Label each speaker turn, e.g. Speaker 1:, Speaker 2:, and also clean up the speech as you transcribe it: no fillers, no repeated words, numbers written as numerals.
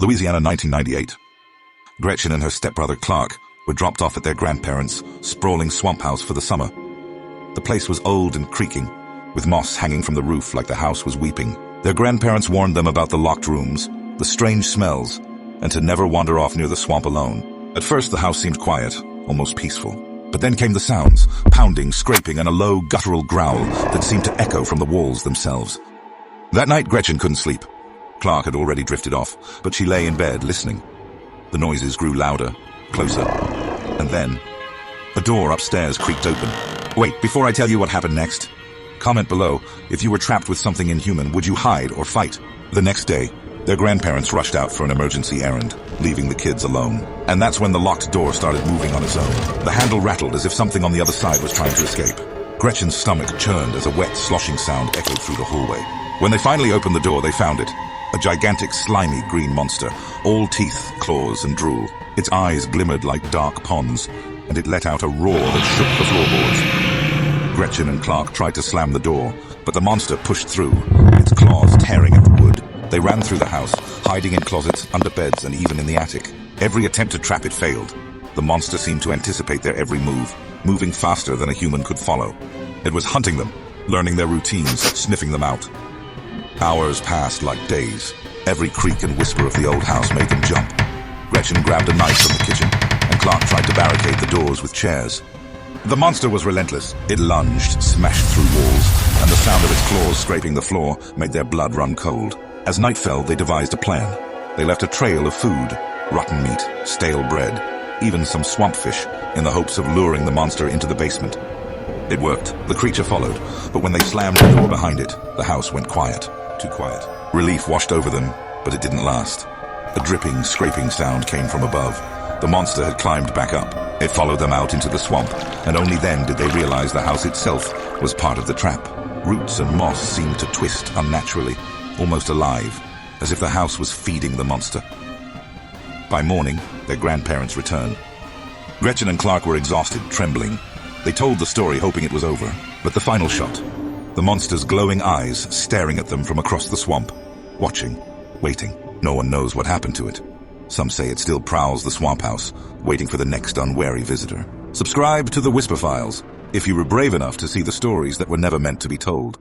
Speaker 1: Louisiana, 1998. Gretchen and her stepbrother Clark were dropped off at their grandparents' sprawling swamp house for the summer. The place was old and creaking, with moss hanging from the roof like the house was weeping. Their grandparents warned them about the locked rooms, the strange smells, and to never wander off near the swamp alone. At first the house seemed quiet, almost peaceful. But then came the sounds, pounding, scraping, and a low, guttural growl that seemed to echo from the walls themselves. That night Gretchen couldn't sleep. Clark had already drifted off, but she lay in bed, listening. The noises grew louder, closer, and then a door upstairs creaked open. Wait, before I tell you what happened next, comment below, if you were trapped with something inhuman, would you hide or fight? The next day, their grandparents rushed out for an emergency errand, leaving the kids alone. And that's when the locked door started moving on its own. The handle rattled as if something on the other side was trying to escape. Gretchen's stomach churned as a wet, sloshing sound echoed through the hallway. When they finally opened the door, they found it. A gigantic, slimy green monster, all teeth, claws, and drool. Its eyes glimmered like dark ponds, and it let out a roar that shook the floorboards. Gretchen and Clark tried to slam the door, but the monster pushed through, its claws tearing at the wood. They ran through the house, hiding in closets, under beds, and even in the attic. Every attempt to trap it failed. The monster seemed to anticipate their every move, moving faster than a human could follow. It was hunting them, learning their routines, sniffing them out. Hours passed like days. Every creak and whisper of the old house made them jump. Gretchen grabbed a knife from the kitchen, and Clark tried to barricade the doors with chairs. The monster was relentless. It lunged, smashed through walls, and the sound of its claws scraping the floor made their blood run cold. As night fell, they devised a plan. They left a trail of food, rotten meat, stale bread, even some swamp fish, in the hopes of luring the monster into the basement. It worked. The creature followed, but when they slammed the door behind it, the house went quiet. Too quiet. Relief washed over them, but it didn't last. A dripping, scraping sound came from above. The monster had climbed back up. It followed them out into the swamp, and only then did they realize the house itself was part of the trap. Roots and moss seemed to twist unnaturally, almost alive, as if the house was feeding the monster. By morning, their grandparents returned. Gretchen and Clark were exhausted, trembling. They told the story hoping it was over, but the final shot, the monster's glowing eyes staring at them from across the swamp, watching, waiting. No one knows what happened to it. Some say it still prowls the swamp house, waiting for the next unwary visitor. Subscribe to the Whisper Files if you were brave enough to see the stories that were never meant to be told.